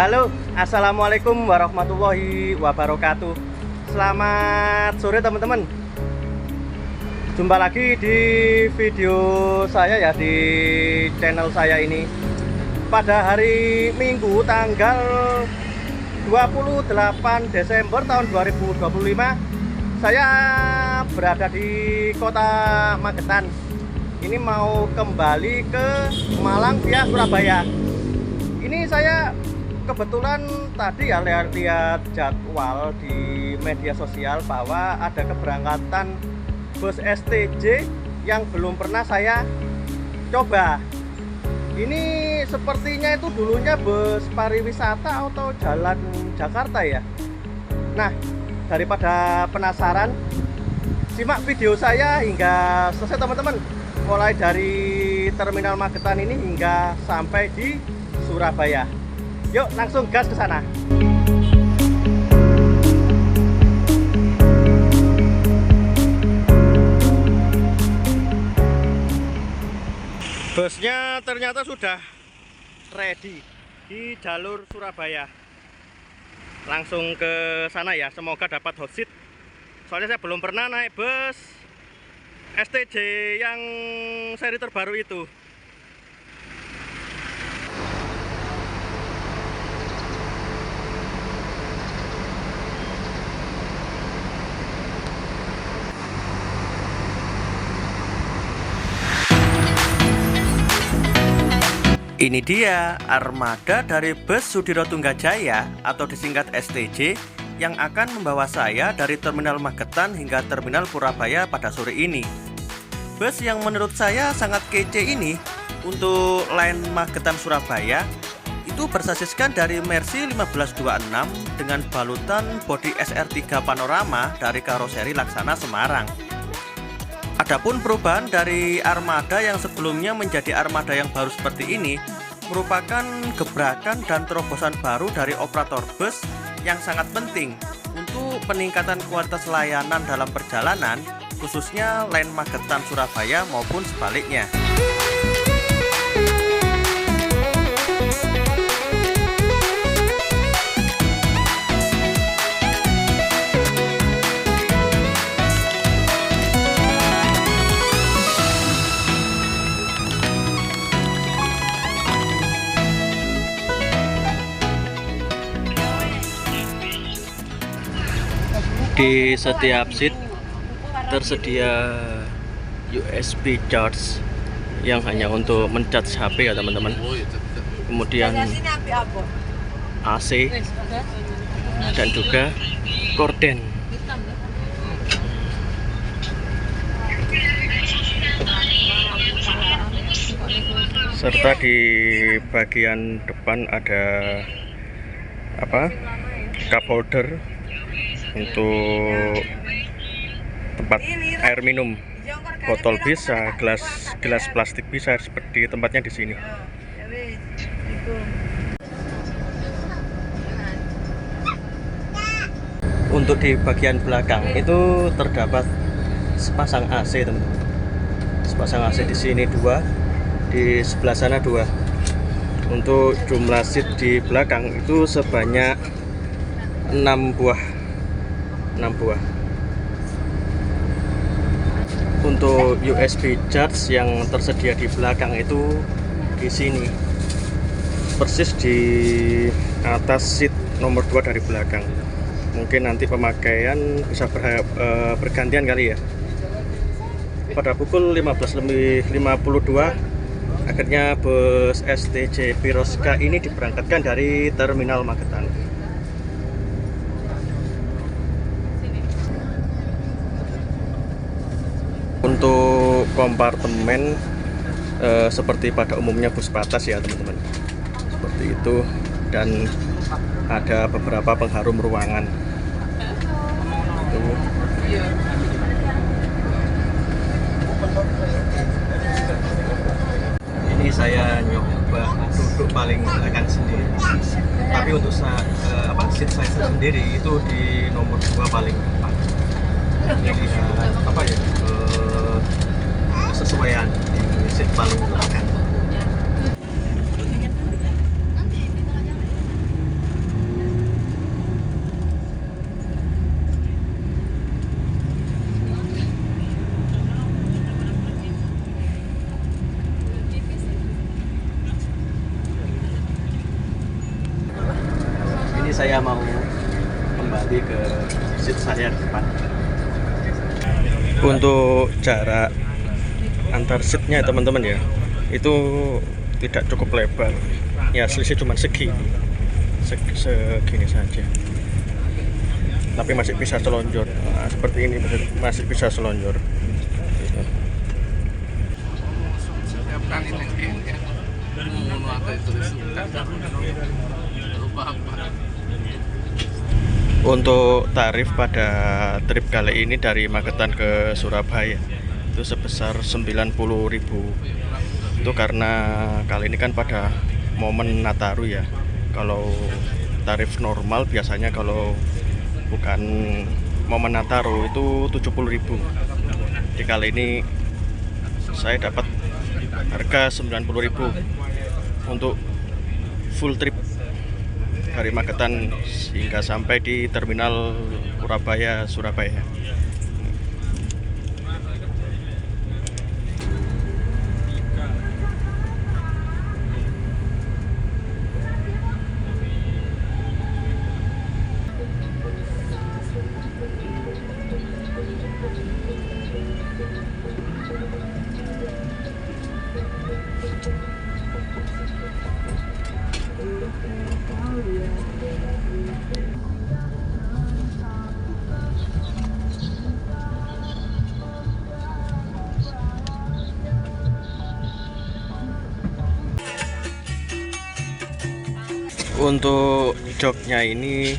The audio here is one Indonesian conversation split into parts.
Halo, assalamualaikum warahmatullahi wabarakatuh. Selamat sore teman-teman. Jumpa lagi di video saya ya, di channel saya ini. Pada hari Minggu tanggal 28 Desember tahun 2025, saya berada di kota Magetan. Ini mau kembali ke Malang via Surabaya. Ini saya kebetulan tadi ya lihat jadwal di media sosial bahwa ada keberangkatan bus STJ yang belum pernah saya coba. Ini sepertinya itu dulunya bus pariwisata atau jalan Jakarta ya. Nah, daripada penasaran, simak video saya hingga selesai teman-teman. Mulai dari Terminal Magetan ini hingga sampai di Surabaya. Yuk langsung gas ke sana. Busnya ternyata sudah ready di jalur Surabaya. Langsung ke sana ya, semoga dapat hot seat. Soalnya saya belum pernah naik bus STJ yang seri terbaru itu. Ini dia armada dari bus Sudiro Tunggajaya atau disingkat STJ yang akan membawa saya dari Terminal Magetan hingga Terminal Purabaya pada sore ini. Bus yang menurut saya sangat kece ini untuk line Magetan Surabaya itu bersasiskan dari Mercy 1526 dengan balutan bodi SR3 panorama dari karoseri Laksana Semarang. Adapun perubahan dari armada yang sebelumnya menjadi armada yang baru seperti ini merupakan gebrakan dan terobosan baru dari operator bus yang sangat penting untuk peningkatan kualitas layanan dalam perjalanan, khususnya line Magetan Surabaya maupun sebaliknya. Di setiap seat tersedia USB charge yang hanya untuk mencharge HP ya teman-teman. Kemudian AC dan juga korden. Serta di bagian depan ada cup holder untuk tempat air minum, botol bisa, gelas plastik bisa, seperti tempatnya di sini. Untuk di bagian belakang itu terdapat sepasang AC teman-teman. Sepasang AC di sini 2, di sebelah sana 2. Untuk jumlah seat di belakang itu sebanyak 6 buah. Untuk USB charge yang tersedia di belakang itu di sini, persis di atas seat nomor 2 dari belakang. Mungkin nanti pemakaian bisa bergantian kali ya. Pada pukul 15.52 akhirnya bus STJ Piroska ini diberangkatkan dari Terminal Magetan. Untuk kompartemen seperti pada umumnya bus patas ya teman-teman, seperti itu, dan ada beberapa pengharum ruangan. Tuh. Ini saya nyoba duduk paling belakang sendiri, tapi untuk seat saya sendiri itu di nomor 2 paling depan. Jadi apa ya, kesesuaian di seat paling belakang. Saya mau kembali ke seat saya depan. Untuk jarak antar seatnya teman-teman ya, itu tidak cukup lebar ya, selisih cuma segini saja, tapi masih bisa selonjor. Nah, seperti ini masih bisa selonjor. Setiap kali nengking Untuk tarif pada trip kali ini dari Magetan ke Surabaya itu sebesar 90.000. Itu karena kali ini kan pada momen Nataru ya. Kalau tarif normal biasanya kalau bukan momen Nataru itu 70.000. Di kali ini saya dapat harga 90.000 untuk full trip dari Magetan hingga sampai di Terminal Surabaya. Untuk joknya ini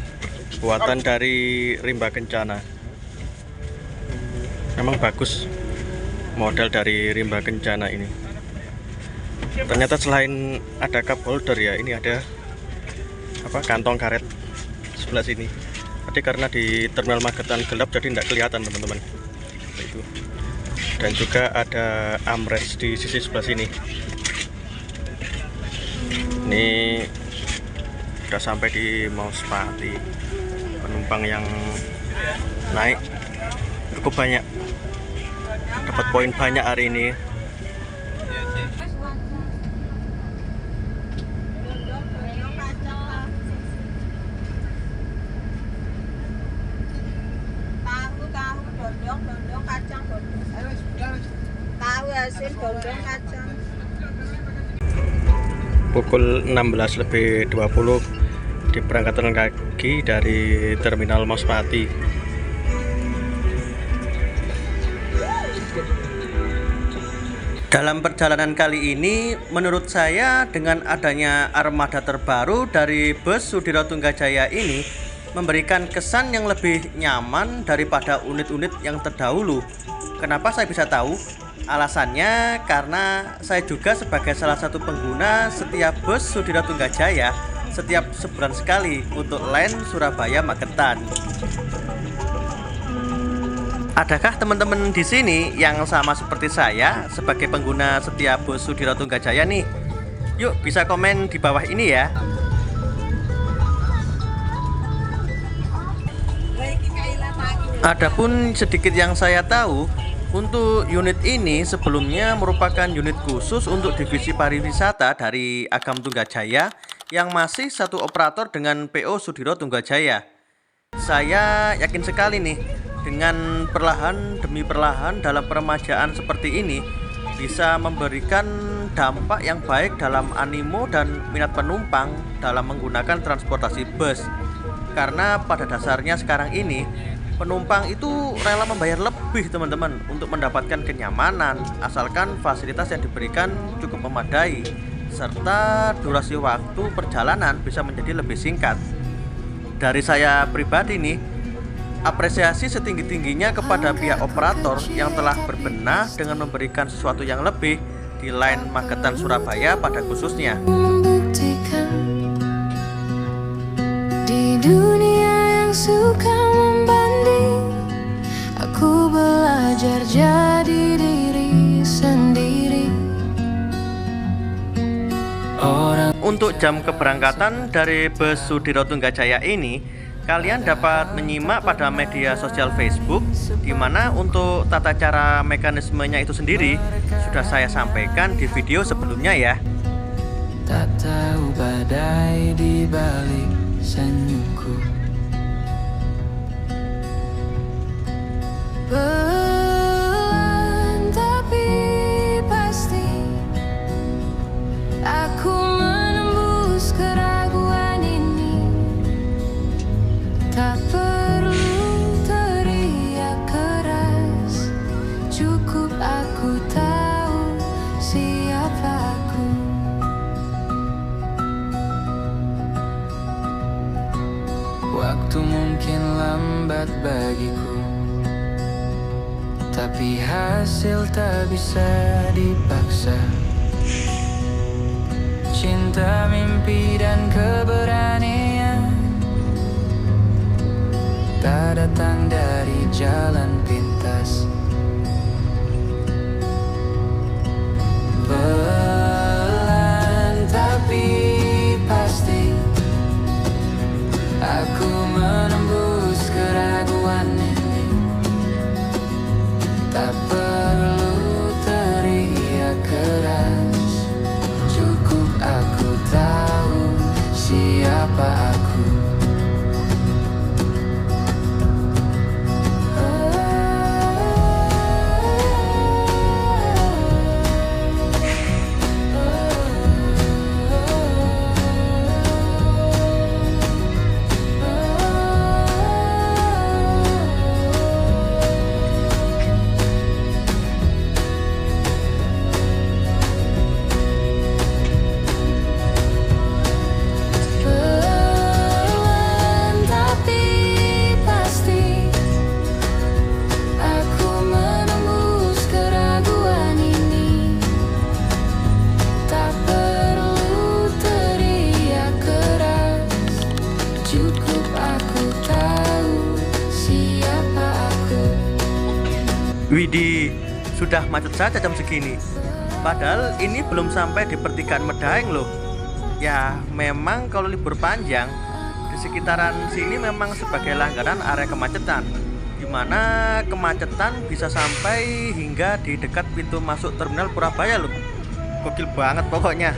buatan dari Rimba Kencana. Memang bagus model dari Rimba Kencana ini. Ternyata selain ada cup holder ya, ini ada kantong karet sebelah sini. Tadi karena di Terminal Magetan gelap jadi tidak kelihatan teman-teman. Itu. Dan juga ada armrest di sisi sebelah sini. Ini sudah sampai di Mauspati. Penumpang yang naik cukup banyak, dapat poin banyak hari ini. Pukul 16.20 diberangkatkan kaki dari Terminal Mauspati. Dalam perjalanan kali ini, menurut saya dengan adanya armada terbaru dari bus Sudiro Tunggajaya ini memberikan kesan yang lebih nyaman daripada unit-unit yang terdahulu. Kenapa saya bisa tahu? Alasannya karena saya juga sebagai salah satu pengguna setiap bus Sudiro Tunggajaya setiap sebulan sekali untuk line Surabaya Magetan. Adakah teman-teman di sini yang sama seperti saya sebagai pengguna setiap bus Sudiro Tunggajaya nih? Yuk bisa komen di bawah ini ya. Adapun sedikit yang saya tahu, untuk unit ini sebelumnya merupakan unit khusus untuk divisi pariwisata dari Agam Tunggajaya yang masih satu operator dengan PO Sudiro Tunggajaya. Saya yakin sekali nih, dengan perlahan demi perlahan dalam peremajaan seperti ini bisa memberikan dampak yang baik dalam animo dan minat penumpang dalam menggunakan transportasi bus. Karena pada dasarnya sekarang ini penumpang itu rela membayar lebih teman-teman untuk mendapatkan kenyamanan, asalkan fasilitas yang diberikan cukup memadai serta durasi waktu perjalanan bisa menjadi lebih singkat. Dari saya pribadi nih, apresiasi setinggi-tingginya kepada pihak operator yang telah berbenah dengan memberikan sesuatu yang lebih di line Magetan Surabaya pada khususnya. Membuktikan di dunia yang suka membanding, aku belajar jadi diri sendiri. Untuk jam keberangkatan dari bus Sudiro Tunggajaya ini, kalian dapat menyimak pada media sosial Facebook, di mana untuk tata cara mekanismenya itu sendiri sudah saya sampaikan di video sebelumnya ya. Tak tahu badai di balik senyumku. Tapi pasti aku menembus keraguan ini. Tak perlu teriak keras, cukup aku tahu siapa aku. Waktu mungkin lambat bagiku, tapi hasil tak bisa dipaksa. Cinta, mimpi, dan keberanian tak datang dari jalan pintas. Pelan tapi pasti aku menembus keraguan ini. Tak perlu teriak keras, cukup aku tahu siapa aku. Widih, sudah macet saja jam segini. Padahal ini belum sampai di pertigaan Medaeng loh. Ya memang kalau libur panjang di sekitaran sini memang sebagai langganan area kemacetan, dimana kemacetan bisa sampai hingga di dekat pintu masuk terminal Purabaya loh. Gokil banget pokoknya.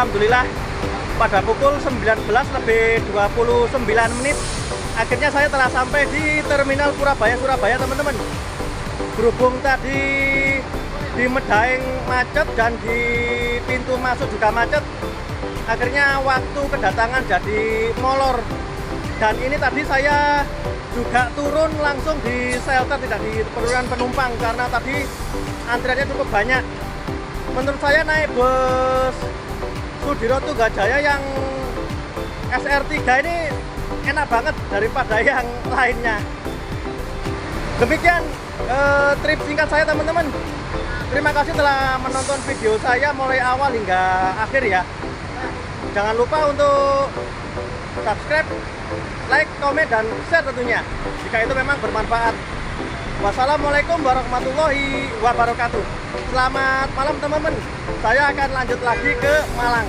alhamdulillah pada pukul 19:29 akhirnya saya telah sampai di Terminal Surabaya teman-teman. Berhubung tadi di Medaeng macet dan di pintu masuk juga macet, akhirnya waktu kedatangan jadi molor. Dan ini tadi saya juga turun langsung di shelter, tidak di penurunan penumpang karena tadi antriannya cukup banyak. Menurut saya naik bus Sudiro Tunggajaya yang SR3 ini enak banget daripada yang lainnya. Demikian trip singkat saya teman-teman. Terima kasih telah menonton video saya mulai awal hingga akhir ya. Jangan lupa untuk subscribe, like, komen, dan share tentunya jika itu memang bermanfaat. Wassalamualaikum warahmatullahi wabarakatuh. Selamat malam teman-teman. Saya akan lanjut lagi ke Malang.